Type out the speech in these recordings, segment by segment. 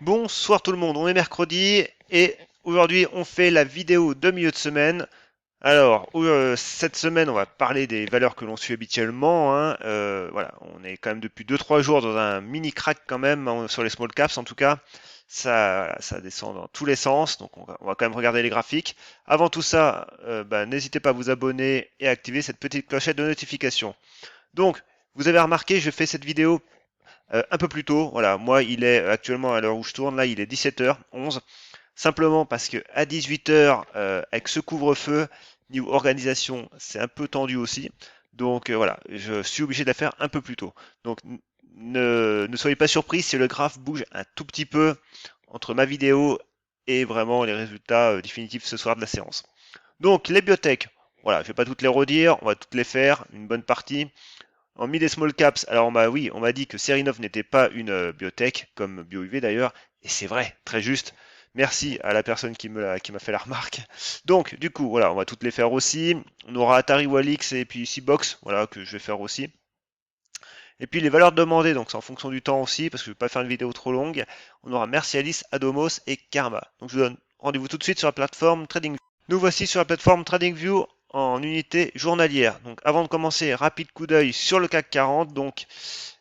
Bonsoir tout le monde, on est mercredi et aujourd'hui on fait la vidéo de milieu de semaine. Alors, cette semaine on va parler des valeurs que l'on suit habituellement, hein. Voilà, on est quand même depuis 2-3 jours dans un mini crack quand même sur les small caps en tout cas. Ça descend dans tous les sens, donc on va quand même regarder les graphiques. Avant tout ça, n'hésitez pas à vous abonner et à activer cette petite clochette de notification. Donc, vous avez remarqué, je fais cette vidéo un peu plus tôt. Voilà, moi il est actuellement à l'heure où je tourne, là il est 17h11. Simplement parce que à 18h, avec ce couvre-feu, niveau organisation, c'est un peu tendu aussi. Donc voilà, je suis obligé de la faire un peu plus tôt. Donc ne soyez pas surpris si le graphe bouge un tout petit peu entre ma vidéo et vraiment les résultats définitifs ce soir de la séance. Donc les biotech, voilà, je vais pas toutes les redire, on va toutes les faire, une bonne partie. En mid et small caps, alors oui, on m'a dit que Serinov n'était pas une biotech, comme BioUV d'ailleurs, et c'est vrai, très juste. Merci à la personne qui m'a fait la remarque. Donc, du coup, voilà, on va toutes les faire aussi. On aura Atari Walix et puis Box, voilà, que je vais faire aussi. Et puis les valeurs demandées, donc c'est en fonction du temps aussi, parce que je ne vais pas faire une vidéo trop longue. On aura Mercialis, Adomos et Karma. Donc je vous donne rendez-vous tout de suite sur la plateforme TradingView. Nous voici sur la plateforme TradingView en unité journalière. Donc avant de commencer, rapide coup d'œil sur le CAC 40. Donc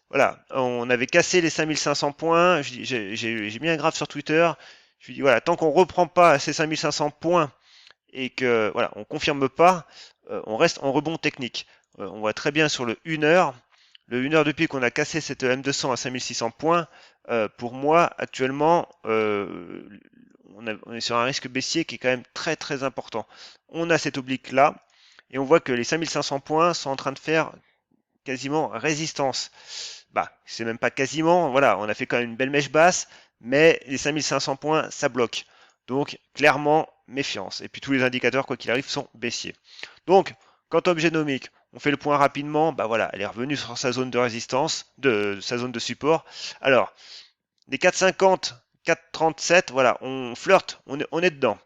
voilà, on avait cassé les 5500 points. J'ai mis un graphe sur Twitter. Je lui dis voilà, tant qu'on ne reprend pas ces 5500 points et que voilà, on confirme pas, on reste en rebond technique. On voit très bien sur le 1 heure. Le 1 heure depuis qu'on a cassé cette M200 à 5600 points, pour moi actuellement, on est sur un risque baissier qui est quand même très très important. On a cette oblique là et on voit que les 5500 points sont en train de faire quasiment résistance. Bah, c'est même pas quasiment, voilà, on a fait quand même une belle mèche basse, mais les 5500 points, ça bloque. Donc, clairement, méfiance. Et puis tous les indicateurs, quoi qu'il arrive, sont baissiers. Donc, quant à objet nomique, on fait le point rapidement, bah voilà, elle est revenue sur sa zone de résistance, de sa zone de support. Alors, les 4,50, 4,37, voilà, on flirte, on est dedans.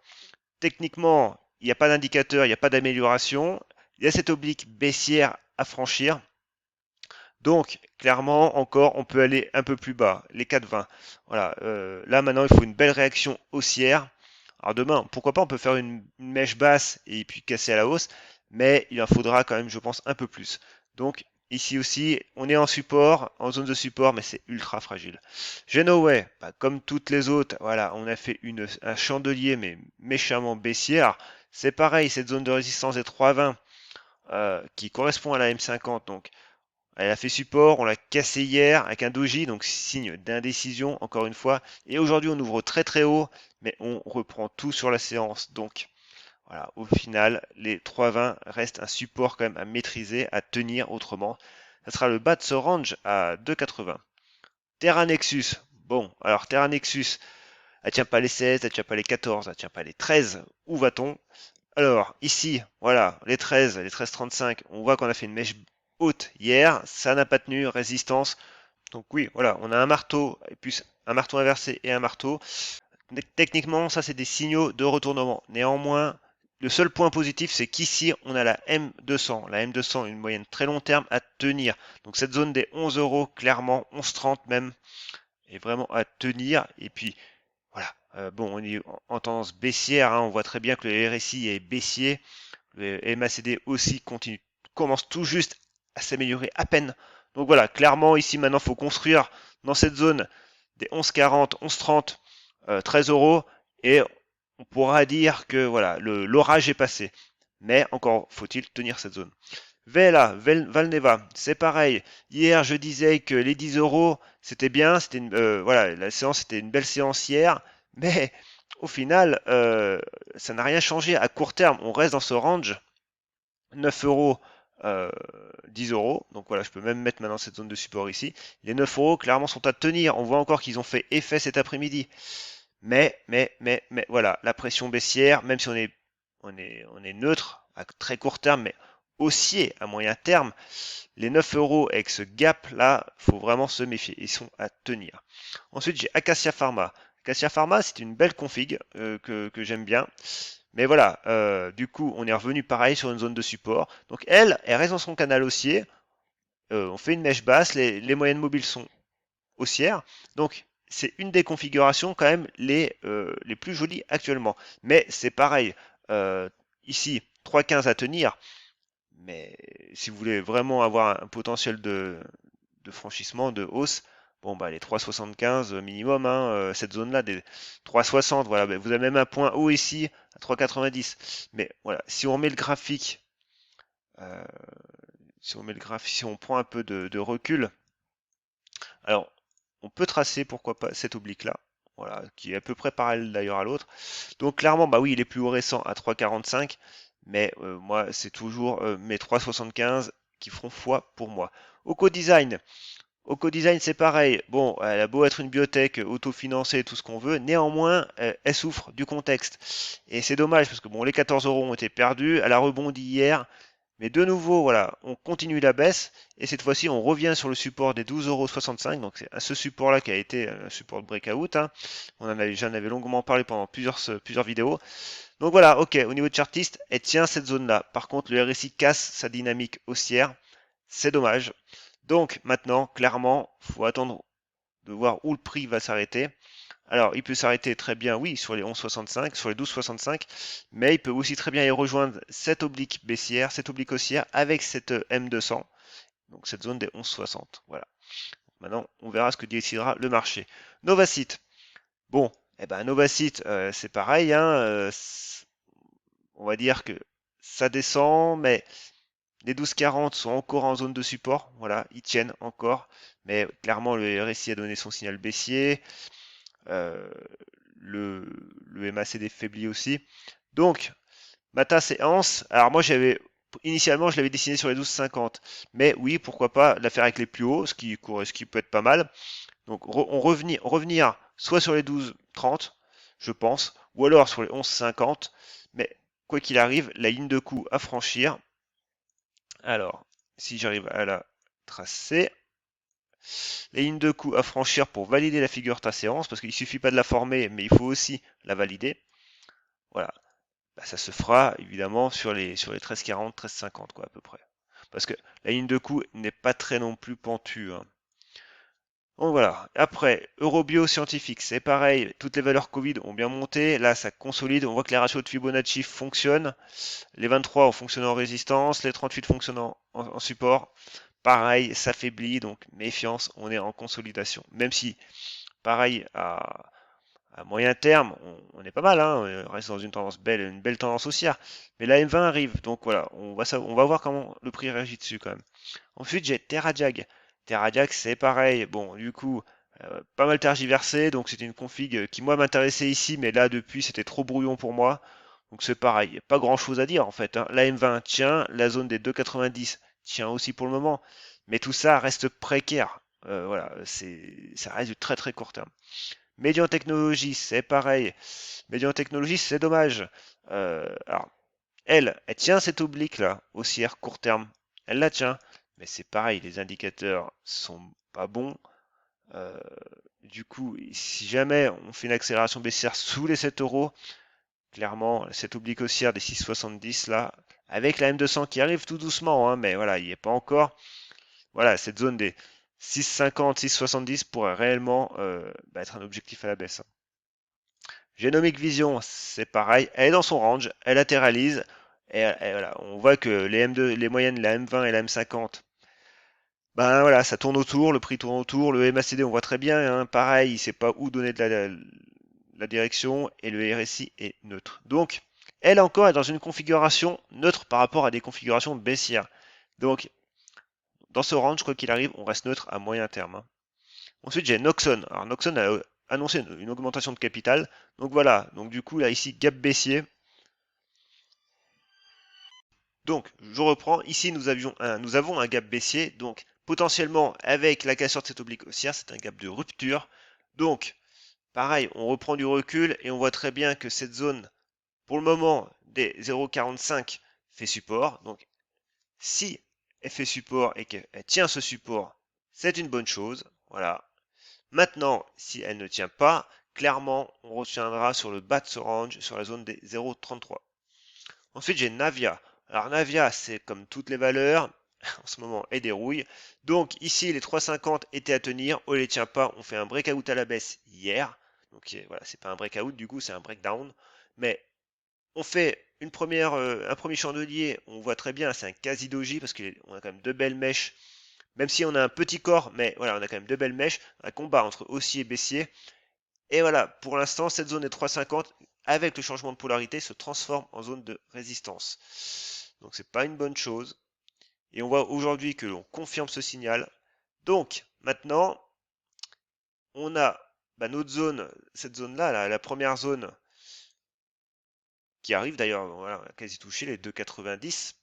Techniquement, il n'y a pas d'indicateur, il n'y a pas d'amélioration. Il y a cette oblique baissière à franchir. Donc, clairement, encore, on peut aller un peu plus bas, les 4,20. Voilà, là maintenant, il faut une belle réaction haussière. Alors demain, pourquoi pas, on peut faire une mèche basse et puis casser à la hausse, mais il en faudra quand même, je pense, un peu plus. Donc, ici aussi, on est en support, en zone de support, mais c'est ultra fragile. Genoway, bah, comme toutes les autres, voilà, on a fait un chandelier, mais méchamment baissier. Alors, c'est pareil, cette zone de résistance est 3,20 qui correspond à la M50, donc elle a fait support, on l'a cassé hier avec un doji, donc signe d'indécision encore une fois. Et aujourd'hui on ouvre très très haut, mais on reprend tout sur la séance. Donc voilà, au final, les 3,20 restent un support quand même à maîtriser, à tenir autrement. Ça sera le bas de ce range à 2,80. Terra Nexus. Bon, alors Terra Nexus, elle tient pas les 16, elle tient pas les 14, elle tient pas les 13. Où va-t-on? Alors, ici, voilà, les 13,35, on voit qu'on a fait une mèche haute hier, ça n'a pas tenu, résistance. Donc oui, voilà, on a un marteau, et puis un marteau inversé et un marteau. Techniquement, ça c'est des signaux de retournement. Néanmoins, le seul point positif, c'est qu'ici, on a la M200. La M200, une moyenne très long terme à tenir. Donc cette zone des 11 euros, clairement, 11,30 même, est vraiment à tenir. Et puis, voilà, bon, on est en tendance baissière, hein, on voit très bien que le RSI est baissier. Le MACD aussi commence tout juste à s'améliorer à peine. Donc voilà, clairement ici maintenant il faut construire dans cette zone des 11,40, 11,30, 13 euros et on pourra dire que voilà, l'orage est passé. Mais encore faut-il tenir cette zone. Vela, Valneva, c'est pareil. Hier, je disais que les 10 euros, c'était bien, voilà, la séance était une belle séance hier, mais au final, ça n'a rien changé à court terme. On reste dans ce range 9 euros, 10 euros. Donc voilà, je peux même mettre maintenant cette zone de support ici. Les 9 euros, clairement, sont à tenir. On voit encore qu'ils ont fait effet cet après-midi. Mais, voilà, la pression baissière, même si on est neutre à très court terme, mais haussier à moyen terme, les 9 euros avec ce gap là, faut vraiment se méfier. Ils sont à tenir. Ensuite, j'ai Acacia Pharma. Acacia Pharma, c'est une belle config que j'aime bien. Mais voilà, du coup, on est revenu pareil sur une zone de support. Donc elle reste dans son canal haussier. On fait une mèche basse, les moyennes mobiles sont haussières. Donc c'est une des configurations quand même les plus jolies actuellement. Mais c'est pareil, euh, ici 3,15 à tenir, mais si vous voulez vraiment avoir un potentiel de franchissement, de hausse, bon bah les 3,75 minimum, hein, cette zone-là, des 3,60, voilà, bah, vous avez même un point haut ici à 3,90. Mais voilà, si on met le graphique, euh, si on prend un peu de recul, alors on peut tracer pourquoi pas cet oblique-là, voilà, qui est à peu près parallèle d'ailleurs à l'autre. Donc clairement, bah oui, il est plus haut récent à 3,45, mais moi, c'est toujours mes 3,75 qui feront foi pour moi. Design, Design, c'est pareil. Bon, elle a beau être une biotech autofinancée, tout ce qu'on veut, néanmoins, elle souffre du contexte. Et c'est dommage parce que bon, les 14 euros ont été perdus, elle a rebondi hier, mais de nouveau, voilà, on continue la baisse et cette fois-ci, on revient sur le support des 12,65 €. Donc c'est à ce support-là qui a été un support de breakout, hein. J'en avais longuement parlé pendant plusieurs vidéos. Donc voilà, ok, au niveau de chartiste, elle tient cette zone-là. Par contre, le RSI casse sa dynamique haussière. C'est dommage. Donc maintenant, clairement, il faut attendre de voir où le prix va s'arrêter. Alors, il peut s'arrêter très bien, oui, sur les 11,65, sur les 12,65, mais il peut aussi très bien y rejoindre cette oblique baissière, cette oblique haussière avec cette M200, donc cette zone des 11,60. Voilà. Maintenant, on verra ce que décidera le marché. Novacite. Bon, eh ben Novacite, c'est pareil, hein, on va dire que ça descend, mais les 12,40 sont encore en zone de support. Voilà, ils tiennent encore. Mais clairement, le RSI a donné son signal baissier. Euh, le, le MACD faiblit aussi. Donc, Mata séance. Alors moi, initialement, je l'avais dessiné sur les 12,50. Mais oui, pourquoi pas la faire avec les plus hauts, ce qui peut être pas mal. Donc, revenir soit sur les 12,30, je pense, ou alors sur les 11,50. Mais quoi qu'il arrive, la ligne de coup à franchir. Alors, si j'arrive à la tracer, les lignes de coup à franchir pour valider la figure ta séance, parce qu'il ne suffit pas de la former, mais il faut aussi la valider. Voilà, bah, ça se fera évidemment sur les 13,40, 13,50 quoi à peu près. Parce que la ligne de coup n'est pas très non plus pentue, hein. Donc voilà. Après, Eurobio scientifique, c'est pareil. Toutes les valeurs Covid ont bien monté. Là, ça consolide. On voit que les ratios de Fibonacci fonctionnent. Les 23 ont fonctionné en résistance. Les 38 fonctionnent en support. Pareil, s'affaiblit. Donc, méfiance. On est en consolidation. Même si, pareil, à moyen terme, on est pas mal, hein, on reste dans une belle tendance haussière. Mais la M20 arrive. Donc voilà, on va voir comment le prix réagit dessus quand même. Ensuite, j'ai TerraJag. TerraJag, c'est pareil. Bon, du coup, pas mal tergiversé. Donc, c'était une config qui, moi, m'intéressait ici. Mais là, depuis, c'était trop brouillon pour moi. Donc, c'est pareil. Il n'y a pas grand-chose à dire, en fait, hein. La M20 tient. La zone des 2,90 tient aussi pour le moment. Mais tout ça reste précaire. Voilà, ça reste du très, très court terme. Médian Technologies, c'est pareil. Médian Technologies, c'est dommage. Alors, elle tient cette oblique-là, haussière court terme. Elle la tient. Mais c'est pareil, les indicateurs sont pas bons. Euh, du coup, si jamais on fait une accélération baissière sous les 7 euros, clairement, cette oblique haussière des 6,70 là, avec la M200 qui arrive tout doucement, hein, mais voilà, il n'y est pas encore. Voilà, cette zone des 6,50, 6,70 pourrait réellement bah, être un objectif à la baisse, hein. Genomic Vision, c'est pareil, elle est dans son range, elle latéralise, et voilà, on voit que les M2, les moyennes, la M20 et la M50, ben voilà, ça tourne autour, le prix tourne autour, le MACD on voit très bien, hein, pareil, il ne sait pas où donner de la direction, et le RSI est neutre. Donc, elle encore est dans une configuration neutre par rapport à des configurations baissières. Donc, dans ce range, quoi qu'il arrive, on reste neutre à moyen terme, hein. Ensuite, j'ai Noxon. Alors, Noxon a annoncé une augmentation de capital. Donc voilà. Donc du coup, là, ici, gap baissier. Donc, je reprends. Ici, nous avons un gap baissier. Donc, potentiellement, avec la cassure de cette oblique haussière, c'est un gap de rupture. Donc, pareil, on reprend du recul et on voit très bien que cette zone, pour le moment, des 0,45 fait support. Donc, si elle fait support et qu'elle tient ce support, c'est une bonne chose. Voilà. Maintenant, si elle ne tient pas, clairement, on retiendra sur le bas de ce range, sur la zone des 0,33. Ensuite, j'ai Navia. Alors Navia, c'est comme toutes les valeurs, en ce moment est dérouille. Donc ici les 3,50 étaient à tenir, on les tient pas, on fait un breakout à la baisse hier. Donc voilà, c'est pas un breakout du coup, c'est un breakdown. Mais on fait un premier chandelier, on voit très bien, c'est un quasi doji parce qu'on a quand même deux belles mèches. Même si on a un petit corps, mais voilà, on a quand même deux belles mèches, un combat entre haussier et baissier. Et voilà, pour l'instant, cette zone des 3,50, avec le changement de polarité, se transforme en zone de résistance. Donc c'est pas une bonne chose. Et on voit aujourd'hui que l'on confirme ce signal. Donc maintenant, on a notre zone, cette zone-là, la première zone qui arrive d'ailleurs, voilà, on a quasi touché les 2,90.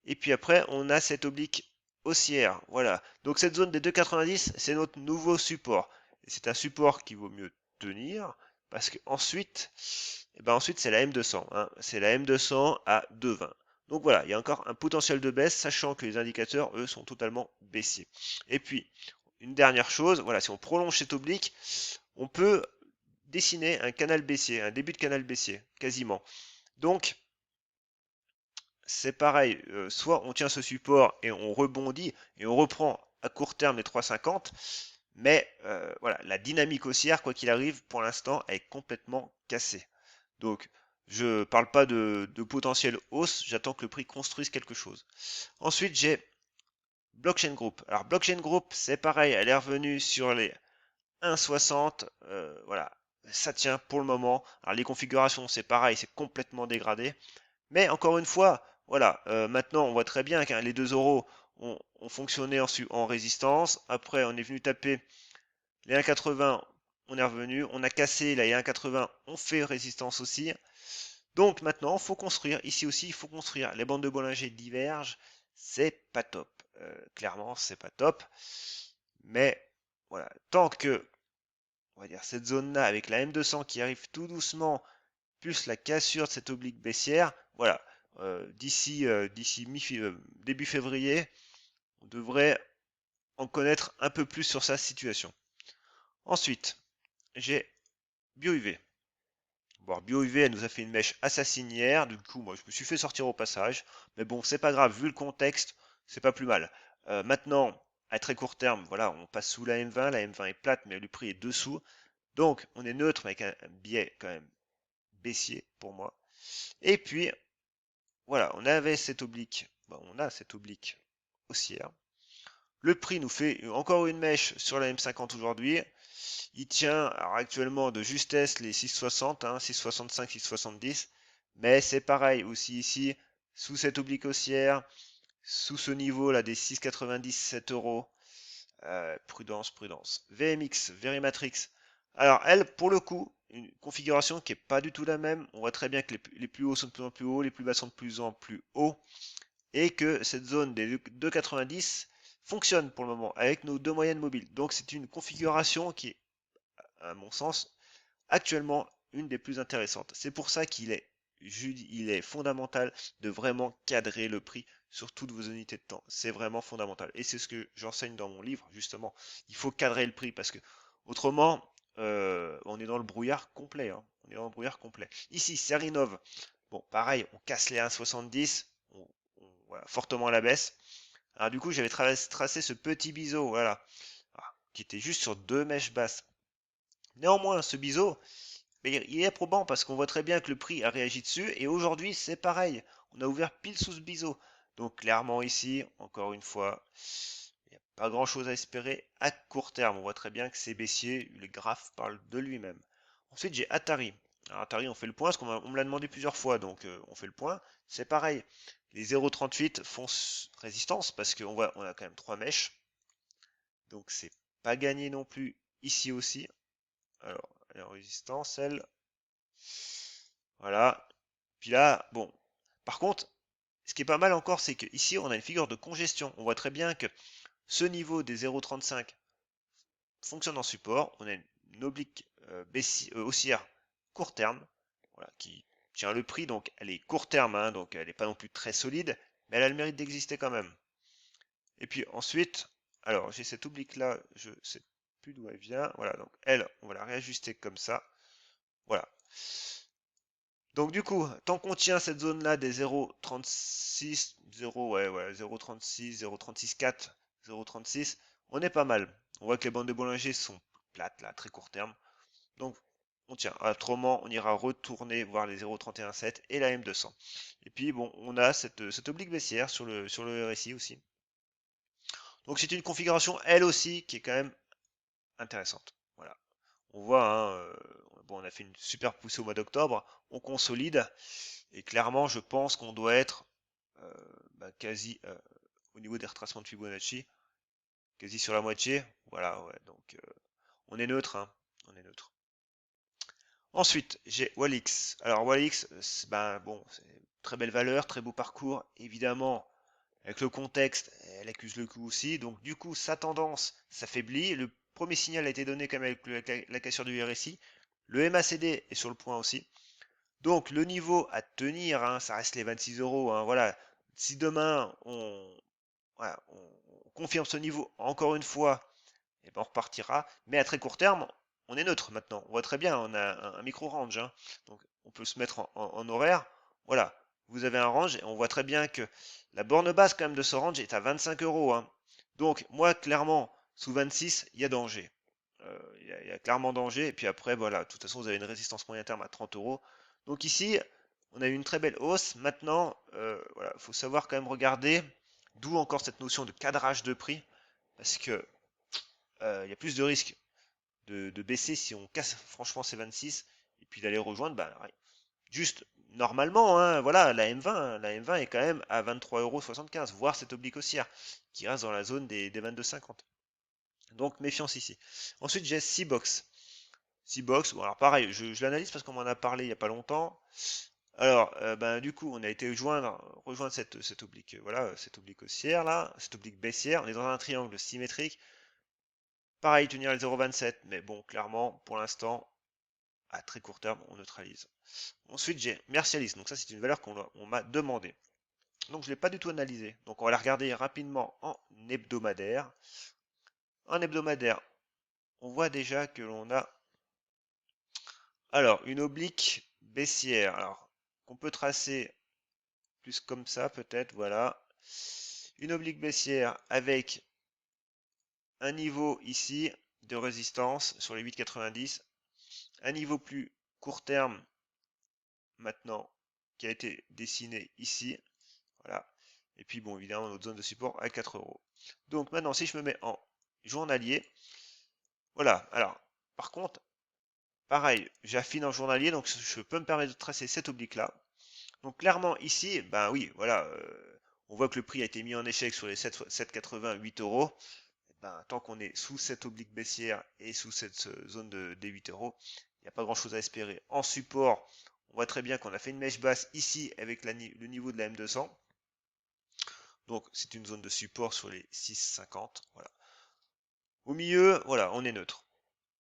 Et puis après, on a cette oblique haussière. Voilà. Donc cette zone des 2,90, c'est notre nouveau support. Et c'est un support qui vaut mieux tenir parce que ensuite, ensuite c'est la M200. Hein. C'est la M200 à 2,20. Donc voilà, il y a encore un potentiel de baisse, sachant que les indicateurs, eux, sont totalement baissiers. Et puis, une dernière chose, voilà, si on prolonge cette oblique, on peut dessiner un canal baissier, un début de canal baissier, quasiment. Donc, c'est pareil, soit on tient ce support et on rebondit et on reprend à court terme les 3,50, mais voilà, la dynamique haussière, quoi qu'il arrive, pour l'instant, est complètement cassée. Donc, je parle pas de potentielle hausse, j'attends que le prix construise quelque chose. Ensuite, j'ai Blockchain Group. Alors, Blockchain Group, c'est pareil, elle est revenue sur les 1,60, voilà, ça tient pour le moment. Alors, les configurations, c'est pareil, c'est complètement dégradé. Mais encore une fois, voilà, maintenant on voit très bien que les 2 euros ont fonctionné en résistance. Après, on est venu taper les 1,80, on est revenu. On a cassé les 1,80, on fait résistance aussi. Donc maintenant, il faut construire. Ici aussi, il faut construire. Les bandes de Bollinger divergent, c'est pas top. Clairement, c'est pas top. Mais voilà, tant que, on va dire, cette zone-là, avec la M200 qui arrive tout doucement, plus la cassure de cette oblique baissière, voilà, d'ici début février, on devrait en connaître un peu plus sur sa situation. Ensuite, j'ai BioUV. Bon, BioUV, elle nous a fait une mèche assassinière, du coup, moi, je me suis fait sortir au passage, mais bon, c'est pas grave, vu le contexte, c'est pas plus mal. Maintenant, à très court terme, voilà, on passe sous la M20 est plate, mais le prix est dessous, donc on est neutre, avec un biais quand même baissier pour moi. Et puis, voilà, on avait cette oblique, on a cette oblique haussière. Le prix nous fait encore une mèche sur la M50 aujourd'hui. Il tient alors actuellement de justesse les 6,60, hein, 6,65, 6,70. Mais c'est pareil aussi ici, sous cette oblique haussière, sous ce niveau là des 6,97 euros. Prudence, prudence. VMX, Verimatrix. Alors elle, pour le coup, une configuration qui est pas du tout la même. On voit très bien que les plus hauts sont de plus en plus hauts, les plus bas sont de plus en plus hauts. Et que cette zone des 2,90 fonctionne pour le moment avec nos deux moyennes mobiles. Donc c'est une configuration qui est, à mon sens, actuellement une des plus intéressantes. C'est pour ça il est fondamental de vraiment cadrer le prix sur toutes vos unités de temps. C'est vraiment fondamental. Et c'est ce que j'enseigne dans mon livre, justement. Il faut cadrer le prix parce que autrement, on est dans le brouillard complet. Hein. On est dans le brouillard complet. Ici, Serinov. Bon, pareil, on casse les 1,70. Voilà, fortement à la baisse. Alors du coup, j'avais tracé ce petit biseau, voilà, qui était juste sur deux mèches basses. Néanmoins, ce biseau, il est probant parce qu'on voit très bien que le prix a réagi dessus et aujourd'hui c'est pareil. On a ouvert pile sous ce biseau. Donc clairement ici, encore une fois, il n'y a pas grand chose à espérer à court terme. On voit très bien que c'est baissier, le graphe parle de lui-même. Ensuite j'ai Atari. Alors Atari on fait le point, parce qu'on me l'a demandé plusieurs fois, donc on fait le point. C'est pareil. Les 0,38 font résistance parce qu'on voit on a quand même trois mèches. Donc c'est pas gagné non plus ici aussi. Alors, la résistance, elle, voilà. Puis là, bon. Par contre, ce qui est pas mal encore, c'est qu'ici, on a une figure de congestion. On voit très bien que ce niveau des 0,35 fonctionne en support. On a une oblique haussière court terme, voilà, qui tient le prix. Donc, elle est court terme, hein, donc elle n'est pas non plus très solide, mais elle a le mérite d'exister quand même. Et puis ensuite, alors j'ai cette oblique là, je sais plus d'où elle vient. Voilà, donc elle, on va la réajuster comme ça. Voilà. Donc du coup, tant qu'on tient cette zone-là des 0,36, 0, ouais, ouais, 0,36, 0,36,4, 0,36, on est pas mal. On voit que les bandes de Bollinger sont plates là, très court terme. Donc on tient. Autrement, on ira retourner voir les 0,317 et la M200. Et puis bon, on a cette oblique baissière sur le RSI aussi. Donc c'est une configuration elle aussi qui est quand même intéressante. Voilà. On voit, hein, bon, on a fait une super poussée au mois d'octobre, on consolide, et clairement, je pense qu'on doit être euh, quasi au niveau des retracements de Fibonacci, quasi sur la moitié. Voilà, ouais, donc on est neutre, hein, on est neutre. Ensuite, j'ai Walix. Alors Walix, ben bon, c'est une très belle valeur, très beau parcours. Évidemment, avec le contexte, elle accuse le coup aussi. Donc du coup, sa tendance s'affaiblit. Le premier signal a été donné quand même avec la cassure du RSI. Le MACD est sur le point aussi. Donc le niveau à tenir, hein, ça reste les 26 euros. Hein, voilà. Si demain voilà, on confirme ce niveau encore une fois, et ben on repartira. Mais à très court terme, on est neutre maintenant. On voit très bien, on a un micro-range. Hein. Donc on peut se mettre en horaire. Voilà, vous avez un range et on voit très bien que la borne basse quand même de ce range est à 25 euros. Hein. Donc moi, clairement, sous 26, il y a danger. Il y a clairement danger. Et puis après, voilà, de toute façon, vous avez une résistance moyen terme à 30 euros. Donc ici, on a eu une très belle hausse. Maintenant, voilà, il faut savoir quand même regarder, d'où encore cette notion de cadrage de prix. Parce que il y a plus de risques de baisser si on casse franchement ces 26 et puis d'aller rejoindre, bah, juste normalement, hein, voilà, la M20 est quand même à 23,75 €, voire cette oblique haussière qui reste dans la zone des 22,50. Donc méfiance ici. Ensuite, j'ai C-Box. C-Box, bon, alors pareil, je l'analyse parce qu'on m'en a parlé il n'y a pas longtemps. Alors, ben, du coup, on a été rejoindre cette oblique, voilà, cette oblique haussière là, cette oblique baissière. On est dans un triangle symétrique. Pareil, tenir les 0,27, mais bon, clairement, pour l'instant, à très court terme, on neutralise. Ensuite, j'ai Mercialis, donc ça c'est une valeur qu'on m'a demandé. Donc je ne l'ai pas du tout analysé. Donc on va la regarder rapidement en hebdomadaire. En hebdomadaire, on voit déjà que l'on a alors une oblique baissière, alors qu'on peut tracer plus comme ça peut-être, voilà. Une oblique baissière avec un niveau ici de résistance sur les 8,90, un niveau plus court terme maintenant qui a été dessiné ici. Voilà. Et puis bon, évidemment, notre zone de support à 4 euros. Donc maintenant, si je me mets en journalier, voilà. Alors, par contre, pareil, j'affine en journalier, donc je peux me permettre de tracer cette oblique-là. Donc clairement, ici, ben oui, voilà, on voit que le prix a été mis en échec sur les 7,80, 8 euros. Ben, tant qu'on est sous cette oblique baissière et sous cette zone des 8 euros, il n'y a pas grand-chose à espérer. En support, on voit très bien qu'on a fait une mèche basse ici avec le niveau de la M200. Donc c'est une zone de support sur les 6,50. Voilà. Au milieu, voilà, on est neutre.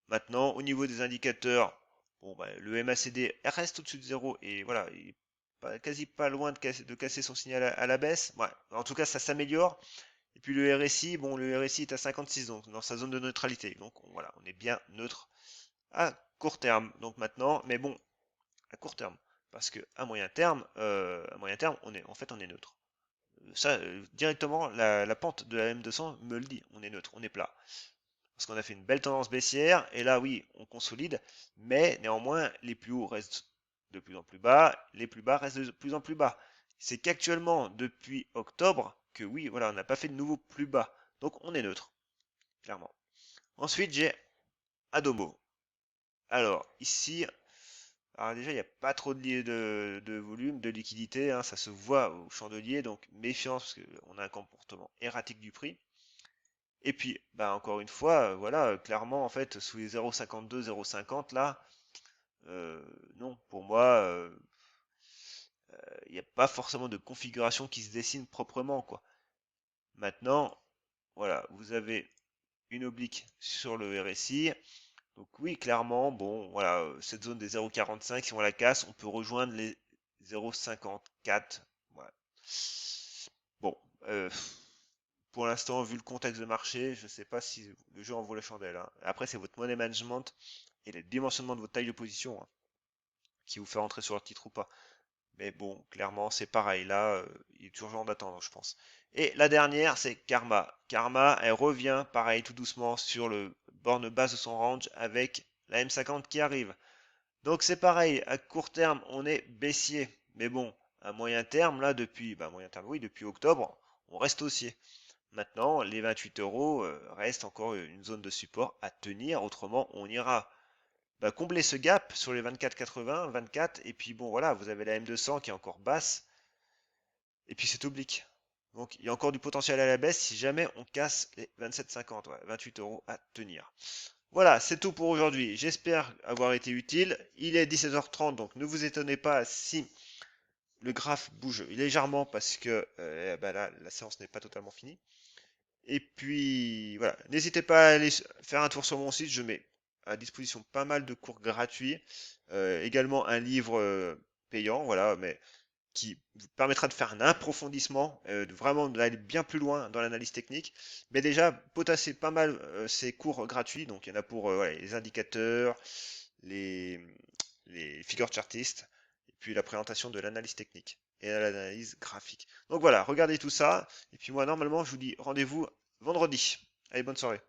Maintenant, au niveau des indicateurs, bon, bah, le MACD reste au-dessus de 0 et voilà, il est quasi pas loin de casser son signal à la baisse. Ouais, en tout cas, ça s'améliore. Et puis le RSI, bon, le RSI est à 56, donc dans sa zone de neutralité. Donc voilà, on est bien neutre à court terme. Donc maintenant, mais bon, à court terme, parce que à moyen terme, on est neutre. Ça, directement, la pente de la M200 me le dit, on est neutre, on est plat. Parce qu'on a fait une belle tendance baissière, et là, oui, on consolide, mais néanmoins, les plus hauts restent de plus en plus bas, les plus bas restent de plus en plus bas. C'est qu'actuellement, depuis octobre, que oui, voilà, on n'a pas fait de nouveau plus bas. Donc on est neutre, clairement. Ensuite, j'ai Adomo. Alors, ici, alors déjà, il n'y a pas trop de volume, de liquidité, hein, ça se voit au chandelier, donc méfiance, parce qu'on a un comportement erratique du prix. Et puis, bah, encore une fois, voilà, clairement, en fait, sous les 0,52, 0,50, là, euh, non, pour moi, il n'y a pas forcément de configuration qui se dessine proprement, quoi. Maintenant, voilà, vous avez une oblique sur le RSI. Donc oui, clairement, bon, voilà, cette zone des 0,45, si on la casse, on peut rejoindre les 0,54. Voilà. Bon, pour l'instant, vu le contexte de marché, je ne sais pas si le jeu en vaut la chandelle. Hein. Après, c'est votre money management et le dimensionnement de votre taille de position. Hein. qui vous fait rentrer sur le titre ou pas. Mais bon, clairement, c'est pareil. Là, il est urgent d'attendre, je pense. Et la dernière, c'est Karma. Karma, elle revient, pareil, tout doucement sur le borne basse de son range avec la M50 qui arrive. Donc c'est pareil, à court terme, on est baissier. Mais bon, à moyen terme, là, depuis, moyen terme, oui, depuis octobre, on reste haussier. Maintenant, les 28 euros restent encore une zone de support à tenir. Autrement, on ira combler ce gap sur les 24,80, 24. Et puis bon, voilà, vous avez la M200 qui est encore basse. Et puis c'est oblique. Donc il y a encore du potentiel à la baisse si jamais on casse les 27,50, ouais, 28 euros à tenir. Voilà, c'est tout pour aujourd'hui. J'espère avoir été utile. Il est 17h30, donc ne vous étonnez pas si le graphe bouge légèrement parce que là, la séance n'est pas totalement finie. Et puis voilà, n'hésitez pas à aller faire un tour sur mon site, je mets à disposition pas mal de cours gratuits, également un livre payant, voilà, mais qui vous permettra de faire un approfondissement, de vraiment d'aller bien plus loin dans l'analyse technique. Mais déjà, potassez pas mal ces cours gratuits, donc il y en a pour ouais, les indicateurs, les, les figures chartistes, et puis la présentation de l'analyse technique et l'analyse graphique. Donc voilà, regardez tout ça, et puis moi normalement je vous dis rendez-vous vendredi. Allez, bonne soirée.